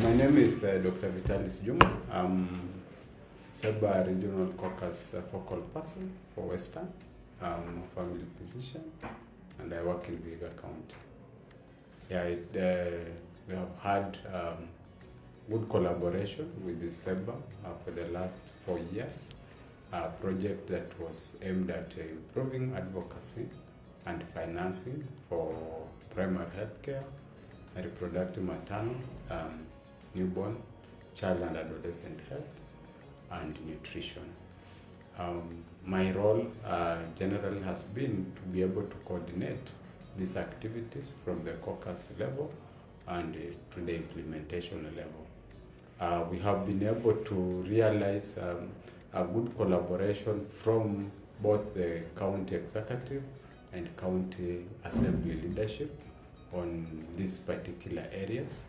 My name is Dr. Vitalis Juma. I'm Western Regional Caucus focal person for Western. I'm a family physician and I work in Vihiga County. We have had good collaboration with the SEBA for the last 4 years. A project that was aimed at improving advocacy and financing for primary health care, reproductive, maternal, newborn, child and adolescent health, and nutrition. My role generally has been to be able to coordinate these activities from the caucus level and to the implementation level. We have been able to realize a good collaboration from both the county executive and county assembly leadership on these particular areas,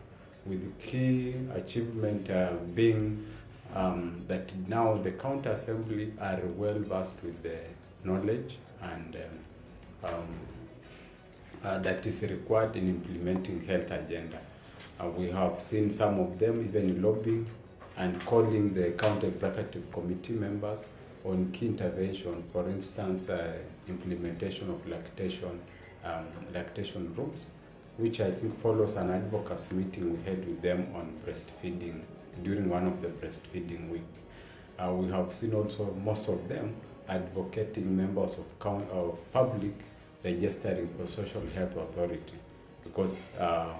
with the key achievement being that now the county assembly are well versed with the knowledge and that is required in implementing health agenda. We have seen some of them even lobbying and calling the county executive committee members on key intervention, for instance, implementation of lactation rooms, which I think follows an advocacy meeting we had with them on breastfeeding during one of the breastfeeding week. We have seen also most of them advocating members of public registering for social health authority, because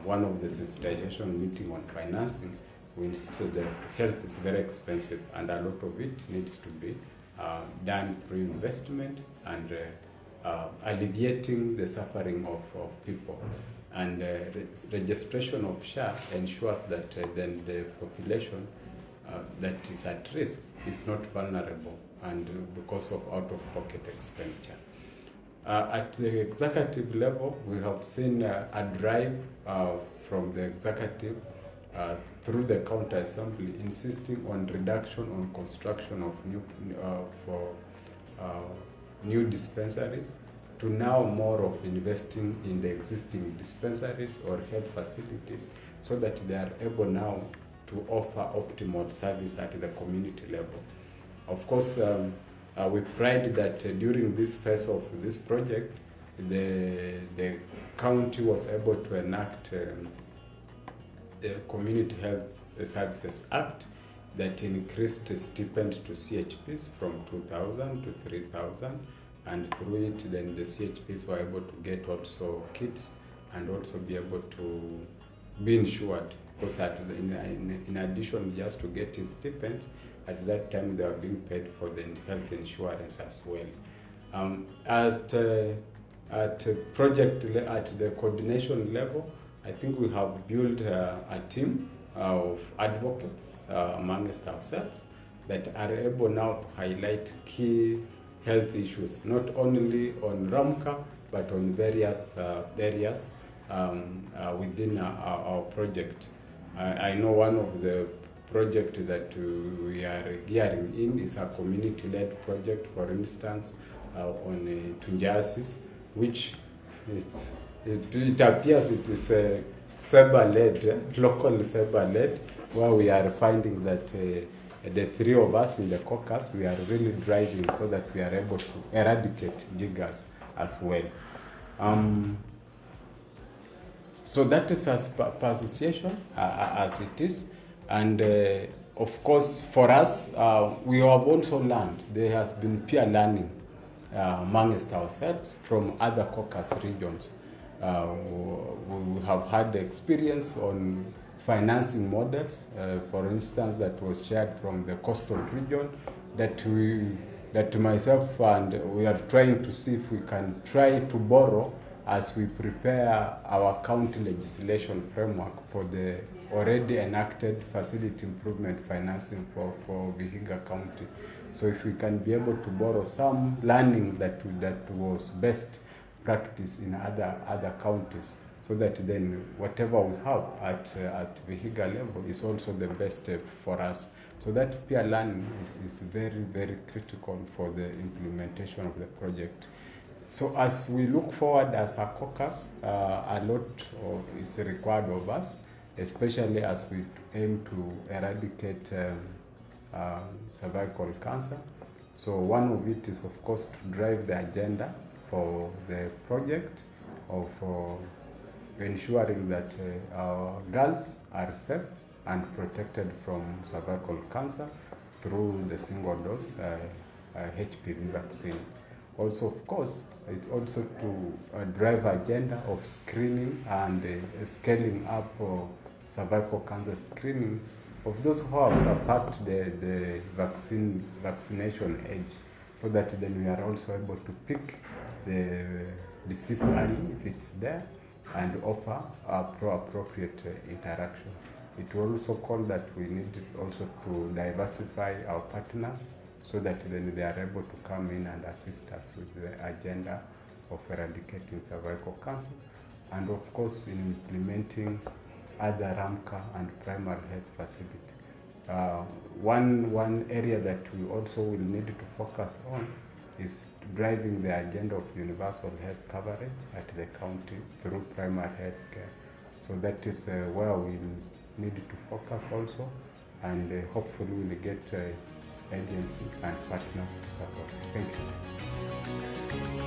one of the sensitization meeting on financing, we insisted that health is very expensive and a lot of it needs to be done through investment and alleviating the suffering of people. And registration of SHA ensures that then the population that is at risk is not vulnerable and because of out-of-pocket expenditure. At the executive level, we have seen a drive from the executive through the county assembly insisting on reduction on construction of new dispensaries, to now more of investing in the existing dispensaries or health facilities so that they are able now to offer optimal service at the community level. Of course, we pride that during this phase of this project, the county was able to enact the Community Health Services Act that increased stipend to CHPs from 2,000 to 3,000, and through it then the CHPs were able to get also kits and also be able to be insured, because in addition just to getting stipends, at that time they were being paid for the health insurance as well. At the coordination level, I think we have built a team of advocates amongst ourselves that are able now to highlight key health issues, not only on RAMCA, but on various areas within our project. I know one of the projects that we are gearing in is a community-led project, for instance, on Tunjasis, which it appears it is SEBA-led, local SEBA-led, where we are finding that the three of us in the caucus, we are really driving so that we are able to eradicate gigas as well. So that is as per association as it is. And of course, for us, we have also learned, there has been peer learning amongst ourselves from other caucus regions. We have had experience on financing models, for instance, that was shared from the coastal region, that myself and we are trying to see if we can try to borrow as we prepare our county legislation framework for the already enacted facility improvement financing for Vihiga County. So if we can be able to borrow some learning that was best practice in other counties, so that then whatever we have at Vihiga level is also the best for us. So that peer learning is very, very critical for the implementation of the project. So as we look forward as a caucus, a lot is required of us. especially as we aim to eradicate cervical cancer. So one of it is, of course, to drive the agenda for the project of ensuring that our girls are safe and protected from cervical cancer through the single dose HPV vaccine. Also, of course, it's also to drive agenda of screening and scaling up cervical cancer screening of those who have surpassed the vaccination age, so that then we are also able to pick the disease early if it's there and offer appropriate interaction. It will also call that we need also to diversify our partners so that then they are able to come in and assist us with the agenda of eradicating cervical cancer, and of course in implementing other RAMCA and primary health facility. One area that we also will need to focus on is driving the agenda of universal health coverage at the county through primary health care. So that is where we need to focus also, and hopefully we'll get agencies and partners to support. Thank you.